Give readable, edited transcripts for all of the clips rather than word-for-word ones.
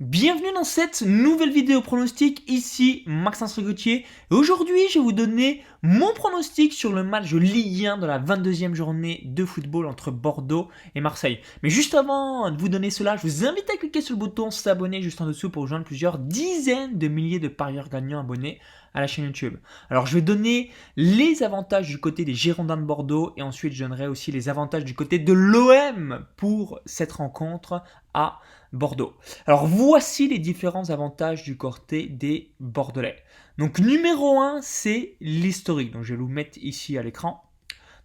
Bienvenue dans cette nouvelle vidéo pronostic, ici Maxence Rigotier. Et aujourd'hui, je vais vous donner mon pronostic sur le match de Ligue 1 de la 22e journée de football entre Bordeaux et Marseille. Mais juste avant de vous donner cela, je vous invite à cliquer sur le bouton s'abonner juste en dessous pour rejoindre plusieurs dizaines de milliers de parieurs gagnants abonnés à la chaîne YouTube. Alors, je vais donner les avantages du côté des Girondins de Bordeaux et ensuite je donnerai aussi les avantages du côté de l'OM pour cette rencontre à Bordeaux. Alors voici les différents avantages du côté des Bordelais. Donc numéro 1, c'est l'historique. Donc je vais vous mettre ici à l'écran.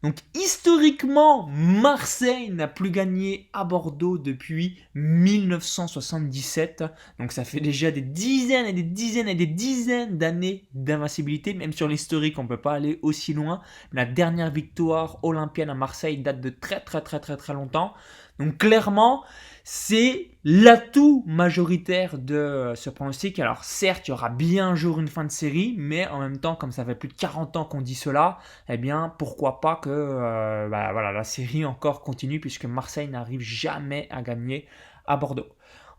Donc historiquement, Marseille n'a plus gagné à Bordeaux depuis 1977. Donc ça fait déjà des dizaines et des dizaines et des dizaines d'années d'invincibilité. Même sur l'historique, on ne peut pas aller aussi loin. La dernière victoire olympienne à Marseille date de très longtemps. Donc clairement, c'est l'atout majoritaire de ce pronostic. Alors certes, il y aura bien un jour une fin de série, mais en même temps, comme ça fait plus de 40 ans qu'on dit cela, eh bien pourquoi pas que la série encore continue puisque Marseille n'arrive jamais à gagner à Bordeaux.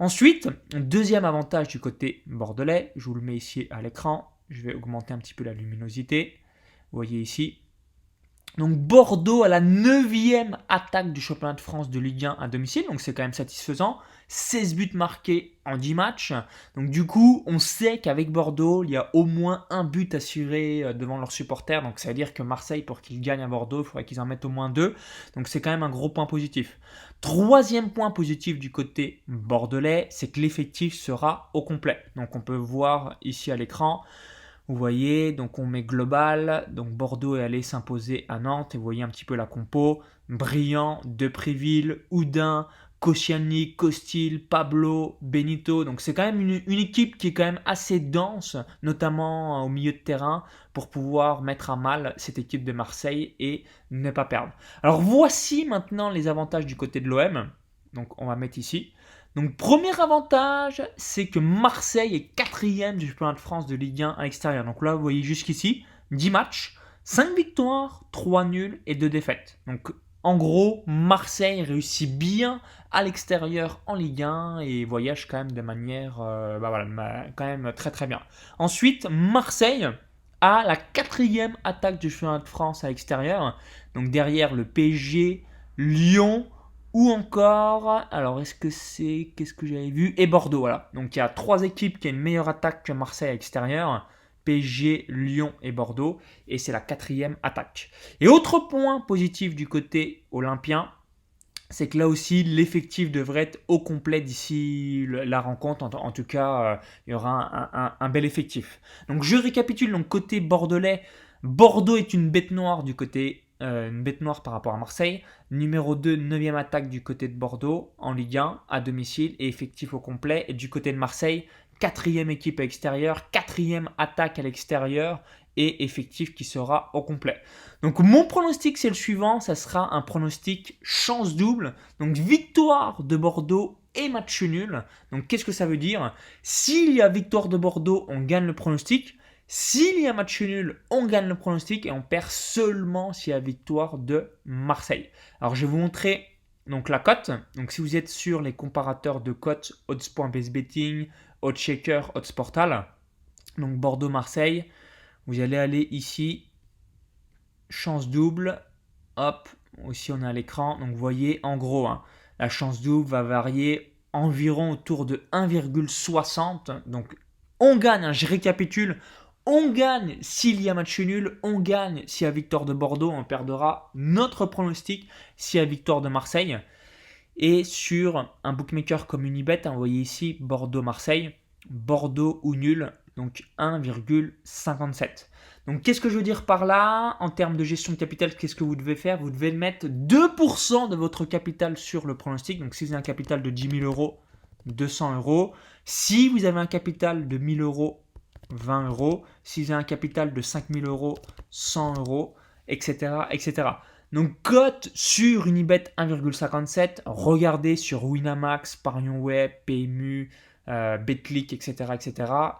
Ensuite, deuxième avantage du côté bordelais, je vous le mets ici à l'écran, je vais augmenter un petit peu la luminosité. Vous voyez ici, donc Bordeaux a la 9e attaque du championnat de France de Ligue 1 à domicile, donc c'est quand même satisfaisant. 16 buts marqués en 10 matchs. Donc du coup, on sait qu'avec Bordeaux, il y a au moins un but assuré devant leurs supporters. Donc ça veut dire que Marseille, pour qu'ils gagnent à Bordeaux, il faudrait qu'ils en mettent au moins 2. Donc c'est quand même un gros point positif. Troisième point positif du côté bordelais, c'est que l'effectif sera au complet. Donc on peut voir ici à l'écran. Vous voyez, donc on met global, donc Bordeaux est allé s'imposer à Nantes, et vous voyez un petit peu la compo, Briand, Depréville, Oudin, Koscielny, Costil, Pablo, Benito, donc c'est quand même une équipe qui est quand même assez dense, notamment au milieu de terrain, pour pouvoir mettre à mal cette équipe de Marseille et ne pas perdre. Alors voici maintenant les avantages du côté de l'OM, donc on va mettre ici. Donc, premier avantage, c'est que Marseille est quatrième du championnat de France de Ligue 1 à l'extérieur. Donc là, vous voyez jusqu'ici, 10 matchs, 5 victoires, 3 nuls et 2 défaites. Donc, en gros, Marseille réussit bien à l'extérieur en Ligue 1 et voyage quand même de manière quand même très bien. Ensuite, Marseille a la quatrième attaque du championnat de France à l'extérieur. Donc derrière le PSG, Lyon, ou encore, alors qu'est-ce que j'avais vu, et Bordeaux, voilà. Donc il y a 3 équipes qui ont une meilleure attaque que Marseille à l'extérieur, PSG, Lyon et Bordeaux, et c'est la quatrième attaque. Et autre point positif du côté olympien, c'est que là aussi l'effectif devrait être au complet d'ici la rencontre. En tout cas, il y aura un bel effectif. Donc je récapitule, donc côté bordelais, Bordeaux est une bête noire du côté une bête noire par rapport à Marseille. Numéro 2, 9e attaque du côté de Bordeaux en Ligue 1 à domicile et effectif au complet. Et du côté de Marseille, 4e équipe à l'extérieur, 4e attaque à l'extérieur et effectif qui sera au complet. Donc mon pronostic c'est le suivant, ça sera un pronostic chance double. Donc victoire de Bordeaux et match nul. Donc qu'est-ce que ça veut dire? S'il y a victoire de Bordeaux, on gagne le pronostic. S'il y a match nul, on gagne le pronostic et on perd seulement s'il y a victoire de Marseille. Alors je vais vous montrer donc la cote. Donc si vous êtes sur les comparateurs de cotes odds.best betting, oddschecker, oddsportal, donc Bordeaux-Marseille, vous allez aller ici, chance double, hop, ici on a l'écran, donc vous voyez en gros, la chance double va varier environ autour de 1,60, donc on gagne, je récapitule, on gagne s'il y a match nul, on gagne s'il y a victoire de Bordeaux, on perdra notre pronostic s'il y a victoire de Marseille. Et sur un bookmaker comme Unibet, vous voyez ici Bordeaux-Marseille, Bordeaux ou nul, donc 1,57. Donc qu'est-ce que je veux dire par là? En termes de gestion de capital, qu'est-ce que vous devez faire? Vous devez mettre 2% de votre capital sur le pronostic. Donc si vous avez un capital de 10 000 euros, 200 euros. Si vous avez un capital de 1000 euros, 20 euros. Si vous avez un capital de 5000 euros, 100 euros, etc. Donc cote sur Unibet 1,57. Regardez sur Winamax, Parion Web, PMU, Betclic, etc.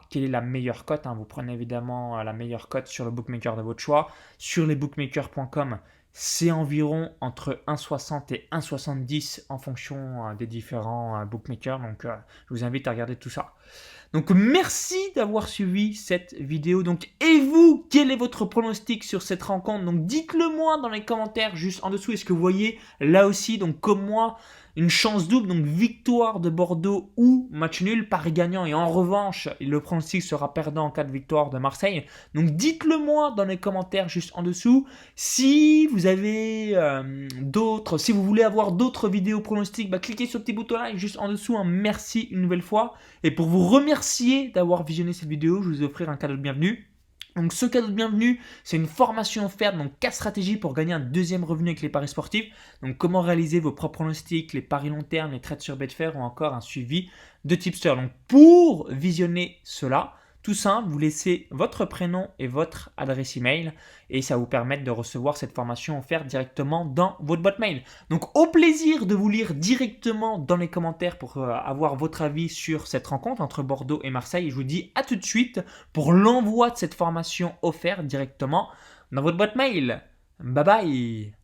Quelle est la meilleure cote? Vous prenez évidemment la meilleure cote sur le bookmaker de votre choix. Sur lesbookmakers.com, c'est environ entre 1,60 et 1,70 en fonction des différents bookmakers. Donc, je vous invite à regarder tout ça. Donc, merci d'avoir suivi cette vidéo. Donc, et vous, quel est votre pronostic sur cette rencontre? Donc, dites-le moi dans les commentaires juste en dessous. Est-ce que vous voyez là aussi, donc comme moi, une chance double, donc victoire de Bordeaux ou match nul, pari gagnant. Et en revanche, le pronostic sera perdant en cas de victoire de Marseille. Donc, dites-le moi dans les commentaires juste en dessous. Si vous avez si vous voulez avoir d'autres vidéos pronostics, cliquez sur le petit bouton là juste en dessous. Merci une nouvelle fois. Et pour vous remercier d'avoir visionné cette vidéo, je vais vous offrir un cadeau de bienvenue. Donc ce cadeau de bienvenue, c'est une formation offerte, donc 4 stratégies pour gagner un deuxième revenu avec les paris sportifs. Donc comment réaliser vos propres pronostics, les paris long terme, les trades sur Betfair ou encore un suivi de tipster. Donc pour visionner cela, tout simple, vous laissez votre prénom et votre adresse email et ça va vous permettre de recevoir cette formation offerte directement dans votre boîte mail. Donc au plaisir de vous lire directement dans les commentaires pour avoir votre avis sur cette rencontre entre Bordeaux et Marseille. Et je vous dis à tout de suite pour l'envoi de cette formation offerte directement dans votre boîte mail. Bye bye.